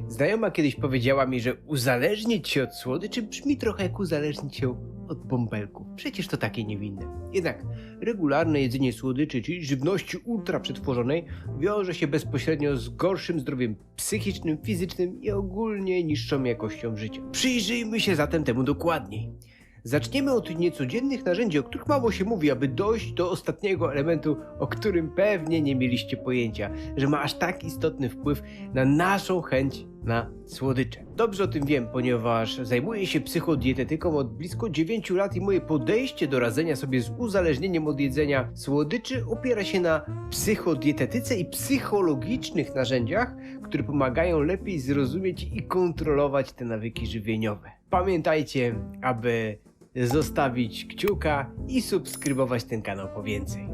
Znajoma kiedyś powiedziała mi, że uzależnić się od słodyczy brzmi trochę jak uzależnić się od bąbelków. Przecież to takie niewinne. Jednak regularne jedzenie słodyczy, czyli żywności ultra przetworzonej, wiąże się bezpośrednio z gorszym zdrowiem psychicznym, fizycznym i ogólnie niższą jakością życia. Przyjrzyjmy się zatem temu dokładniej. Zaczniemy od niecodziennych narzędzi, o których mało się mówi, aby dojść do ostatniego elementu, o którym pewnie nie mieliście pojęcia, że ma aż tak istotny wpływ na naszą chęć na słodycze. Dobrze o tym wiem, ponieważ zajmuję się psychodietetyką od blisko 9 lat i moje podejście do radzenia sobie z uzależnieniem od jedzenia słodyczy opiera się na psychodietetyce i psychologicznych narzędziach, które pomagają lepiej zrozumieć i kontrolować te nawyki żywieniowe. Pamiętajcie, aby zostawić kciuka i subskrybować ten kanał po więcej.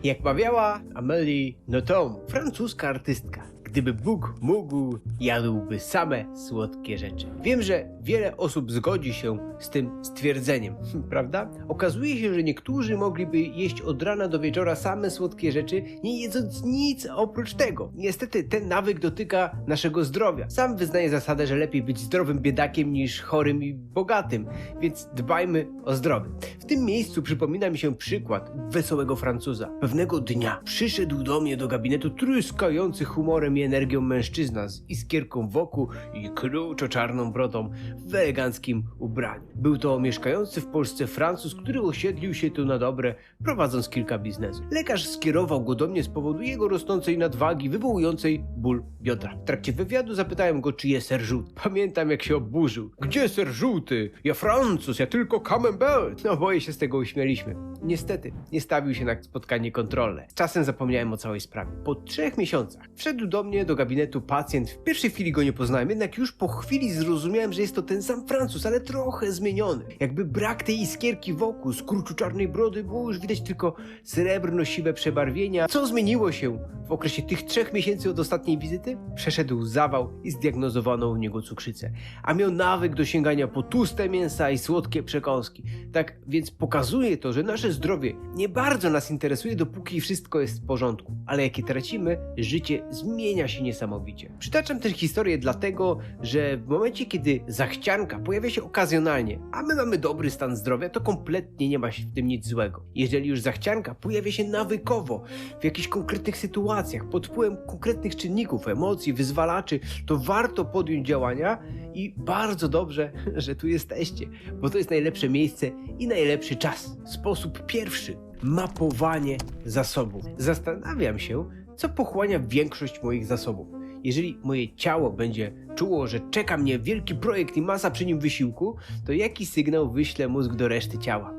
Jak mawiała Amélie Nothomb, francuska artystka, gdyby Bóg mógł, jadłby same słodkie rzeczy. Wiem, że wiele osób zgodzi się z tym stwierdzeniem, prawda? Okazuje się, że niektórzy mogliby jeść od rana do wieczora same słodkie rzeczy, nie jedząc nic oprócz tego. Niestety ten nawyk dotyka naszego zdrowia. Sam wyznaję zasadę, że lepiej być zdrowym biedakiem niż chorym i bogatym, więc dbajmy o zdrowie. W tym miejscu przypomina mi się przykład wesołego Francuza. Pewnego dnia przyszedł do mnie do gabinetu tryskający humorem i energią mężczyzna z iskierką wokół i kruczo-czarną brodą w eleganckim ubraniu. Był to mieszkający w Polsce Francuz, który osiedlił się tu na dobre, prowadząc kilka biznesów. Lekarz skierował go do mnie z powodu jego rosnącej nadwagi wywołującej ból biodra. W trakcie wywiadu zapytałem go, czy je ser żółty. Pamiętam, jak się oburzył. Gdzie ser żółty? Ja Francuz, ja tylko camembert. No boję się z tego uśmieliśmy. Niestety, nie stawił się na spotkanie kontrolne. Z czasem zapomniałem o całej sprawie. Po 3 miesiącach wszedł do mnie do gabinetu pacjent. W pierwszej chwili go nie poznałem, jednak już po chwili zrozumiałem, że jest to ten sam Francuz, ale trochę zmieniony. Jakby brak tej iskierki wokół, z kurczu czarnej brody było już widać tylko srebrno-siwe przebarwienia. Co zmieniło się w okresie tych 3 miesięcy od ostatniej wizyty? Przeszedł zawał i zdiagnozowano u niego cukrzycę, a miał nawyk do sięgania po tłuste mięsa i słodkie przekąski. Tak więc pokazuje to, że nasze zdrowie nie bardzo nas interesuje, dopóki wszystko jest w porządku, ale jak je tracimy, życie zmienia się niesamowicie. Przytaczam tę historię dlatego, że w momencie, kiedy zachcianka pojawia się okazjonalnie, a my mamy dobry stan zdrowia, to kompletnie nie ma w tym nic złego. Jeżeli już zachcianka pojawia się nawykowo, w jakichś konkretnych sytuacjach, pod wpływem konkretnych czynników, emocji, wyzwalaczy, to warto podjąć działania i bardzo dobrze, że tu jesteście, bo to jest najlepsze miejsce i najlepszy czas. Sposób pierwszy: mapowanie zasobów. Zastanawiam się, co pochłania większość moich zasobów. Jeżeli moje ciało będzie czuło, że czeka mnie wielki projekt i masa przy nim wysiłku, to jaki sygnał wyśle mózg do reszty ciała?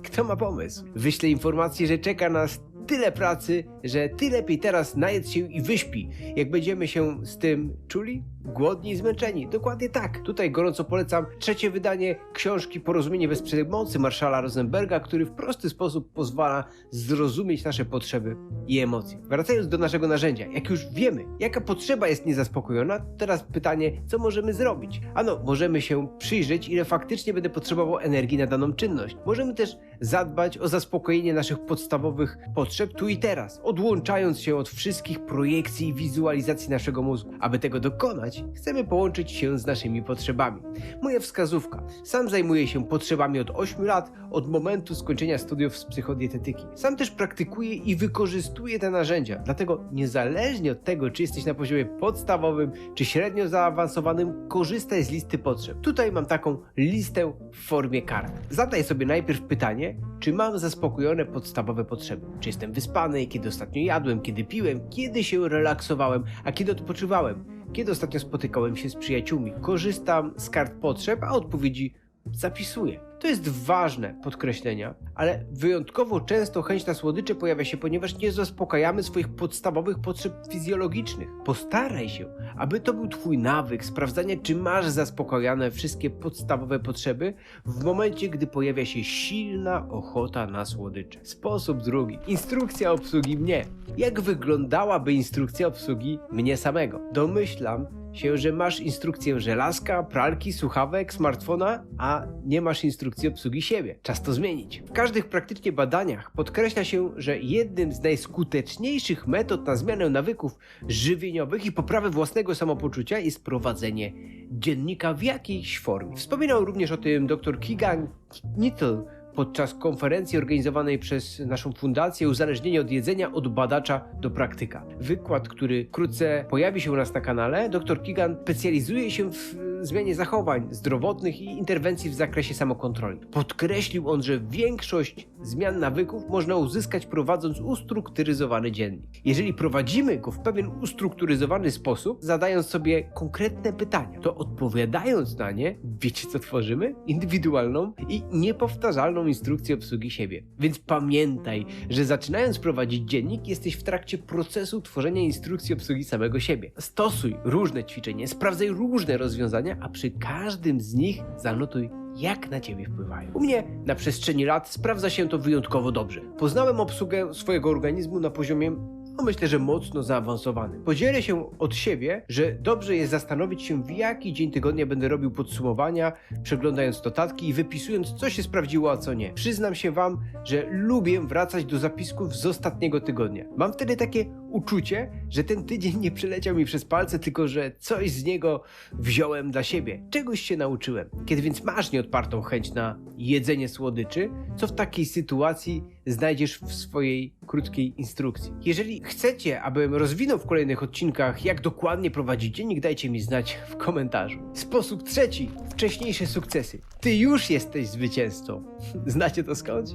Kto ma pomysł? Wyśle informację, że czeka nas tyle pracy, że ty lepiej teraz najedz się i wyśpi. Jak będziemy się z tym czuli? Głodni i zmęczeni. Dokładnie tak. Tutaj gorąco polecam 3 wydanie książki Porozumienie bez przemocy Marshalla Rosenberga, który w prosty sposób pozwala zrozumieć nasze potrzeby i emocje. Wracając do naszego narzędzia, jak już wiemy, jaka potrzeba jest niezaspokojona, teraz pytanie, co możemy zrobić? Ano, możemy się przyjrzeć, ile faktycznie będę potrzebował energii na daną czynność. Możemy też zadbać o zaspokojenie naszych podstawowych potrzeb tu i teraz, odłączając się od wszystkich projekcji i wizualizacji naszego mózgu. Aby tego dokonać, chcemy połączyć się z naszymi potrzebami. Moja wskazówka. Sam zajmuję się potrzebami od 8 lat, od momentu skończenia studiów z psychodietetyki. Sam też praktykuję i wykorzystuję te narzędzia, dlatego niezależnie od tego, czy jesteś na poziomie podstawowym, czy średnio zaawansowanym, korzystaj z listy potrzeb. Tutaj mam taką listę w formie kart. Zadaj sobie najpierw pytanie, czy mam zaspokojone podstawowe potrzeby. Czy jestem wyspany, kiedy ostatnio jadłem, kiedy piłem, kiedy się relaksowałem, a kiedy odpoczywałem, kiedy ostatnio spotykałem się z przyjaciółmi. Korzystam z kart potrzeb, a odpowiedzi zapisuję. To jest ważne podkreślenia, ale wyjątkowo często chęć na słodycze pojawia się, ponieważ nie zaspokajamy swoich podstawowych potrzeb fizjologicznych. Postaraj się, aby to był twój nawyk sprawdzania, czy masz zaspokojone wszystkie podstawowe potrzeby w momencie, gdy pojawia się silna ochota na słodycze. Sposób drugi. Instrukcja obsługi mnie. Jak wyglądałaby instrukcja obsługi mnie samego? Domyślam się, że masz instrukcję żelazka, pralki, słuchawek, smartfona, a nie masz instrukcji obsługi siebie. Czas to zmienić. W każdych praktycznie badaniach podkreśla się, że jednym z najskuteczniejszych metod na zmianę nawyków żywieniowych i poprawę własnego samopoczucia jest prowadzenie dziennika w jakiejś formie. Wspominał również o tym dr Keegan Knittel podczas konferencji organizowanej przez naszą fundację Uzależnienie od jedzenia od badacza do praktyka. Wykład, który wkrótce pojawi się u nas na kanale, dr Keegan specjalizuje się w zmianie zachowań zdrowotnych i interwencji w zakresie samokontroli. Podkreślił on, że większość zmian nawyków można uzyskać prowadząc ustrukturyzowany dziennik. Jeżeli prowadzimy go w pewien ustrukturyzowany sposób, zadając sobie konkretne pytania, to odpowiadając na nie, wiecie co tworzymy? Indywidualną i niepowtarzalną instrukcję obsługi siebie. Więc pamiętaj, że zaczynając prowadzić dziennik, jesteś w trakcie procesu tworzenia instrukcji obsługi samego siebie. Stosuj różne ćwiczenia, sprawdzaj różne rozwiązania, a przy każdym z nich zanotuj, jak na ciebie wpływają. U mnie na przestrzeni lat sprawdza się to wyjątkowo dobrze. Poznałem obsługę swojego organizmu na poziomie, myślę, że mocno zaawansowanym. Podzielę się od siebie, że dobrze jest zastanowić się, w jaki dzień tygodnia będę robił podsumowania, przeglądając notatki i wypisując, co się sprawdziło, a co nie. Przyznam się wam, że lubię wracać do zapisków z ostatniego tygodnia. Mam wtedy takie uczucie, że ten tydzień nie przeleciał mi przez palce, tylko że coś z niego wziąłem dla siebie. Czegoś się nauczyłem. Kiedy więc masz nieodpartą chęć na jedzenie słodyczy, co w takiej sytuacji znajdziesz w swojej krótkiej instrukcji. Jeżeli chcecie, abym rozwinął w kolejnych odcinkach, jak dokładnie prowadzić dziennik, dajcie mi znać w komentarzu. Sposób trzeci. Wcześniejsze sukcesy. Ty już jesteś zwycięzcą. Znacie to skądś?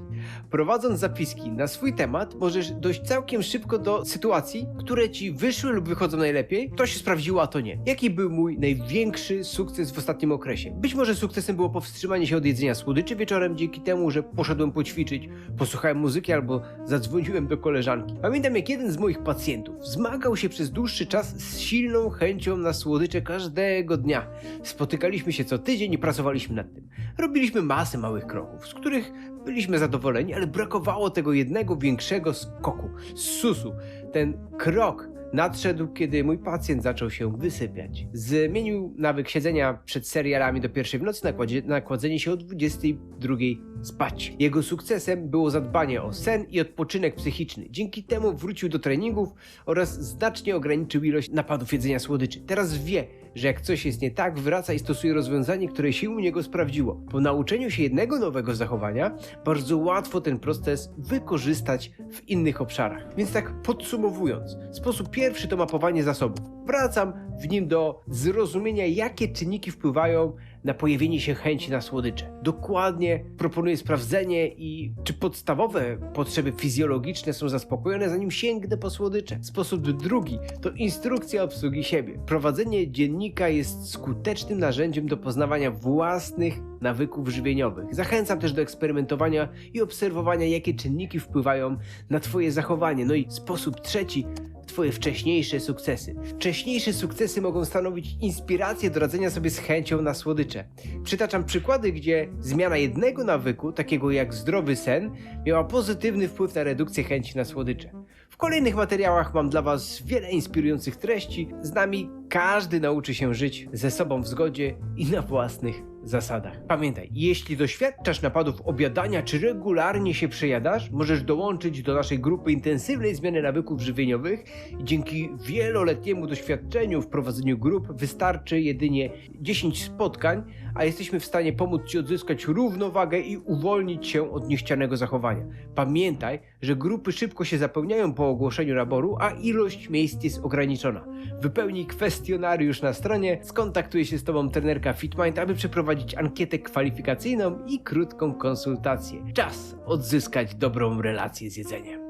Prowadząc zapiski na swój temat, możesz dojść całkiem szybko do sytuacji, które ci wyszły lub wychodzą najlepiej. To się sprawdziło, a to nie. Jaki był mój największy sukces w ostatnim okresie? Być może sukcesem było powstrzymanie się od jedzenia słodyczy wieczorem dzięki temu, że poszedłem poćwiczyć, posłuchałem muzyki albo zadzwoniłem do koleżanki. Pamiętam, jak jeden z moich pacjentów zmagał się przez dłuższy czas z silną chęcią na słodycze każdego dnia. Spotykaliśmy się co tydzień i pracowaliśmy nad tym. Robiliśmy masę małych kroków, z których byliśmy zadowoleni, ale brakowało tego jednego większego skoku, susu. Ten krok nadszedł, kiedy mój pacjent zaczął się wysypiać. Zmienił nawyk siedzenia przed serialami do pierwszej w nocy na kładzenie się o 22 spać. Jego sukcesem było zadbanie o sen i odpoczynek psychiczny. Dzięki temu wrócił do treningów oraz znacznie ograniczył ilość napadów jedzenia słodyczy. Teraz wie, że jak coś jest nie tak, wraca i stosuje rozwiązanie, które się u niego sprawdziło. Po nauczeniu się jednego nowego zachowania, bardzo łatwo ten proces wykorzystać w innych obszarach. Więc tak podsumowując, sposób pierwszy to mapowanie zasobów. Wracam w nim do zrozumienia, jakie czynniki wpływają na pojawienie się chęci na słodycze. Dokładnie proponuję sprawdzenie i czy podstawowe potrzeby fizjologiczne są zaspokojone, zanim sięgnę po słodycze. Sposób drugi to instrukcja obsługi siebie. Prowadzenie dziennika jest skutecznym narzędziem do poznawania własnych nawyków żywieniowych. Zachęcam też do eksperymentowania i obserwowania, jakie czynniki wpływają na twoje zachowanie. No i sposób trzeci, twoje wcześniejsze sukcesy. Wcześniejsze sukcesy mogą stanowić inspirację do radzenia sobie z chęcią na słodycze. Przytaczam przykłady, gdzie zmiana jednego nawyku, takiego jak zdrowy sen, miała pozytywny wpływ na redukcję chęci na słodycze. W kolejnych materiałach mam dla was wiele inspirujących treści. Z nami każdy nauczy się żyć ze sobą w zgodzie i na własnych zasadach. Pamiętaj, jeśli doświadczasz napadów objadania, czy regularnie się przejadasz, możesz dołączyć do naszej grupy intensywnej zmiany nawyków żywieniowych i dzięki wieloletniemu doświadczeniu w prowadzeniu grup wystarczy jedynie 10 spotkań, a jesteśmy w stanie pomóc ci odzyskać równowagę i uwolnić się od niechcianego zachowania. Pamiętaj, że grupy szybko się zapełniają po ogłoszeniu naboru, a ilość miejsc jest ograniczona. Wypełnij kwestionariusz na stronie, skontaktuje się z tobą trenerka FitMind, aby przeprowadzić ankietę kwalifikacyjną i krótką konsultację. Czas odzyskać dobrą relację z jedzeniem.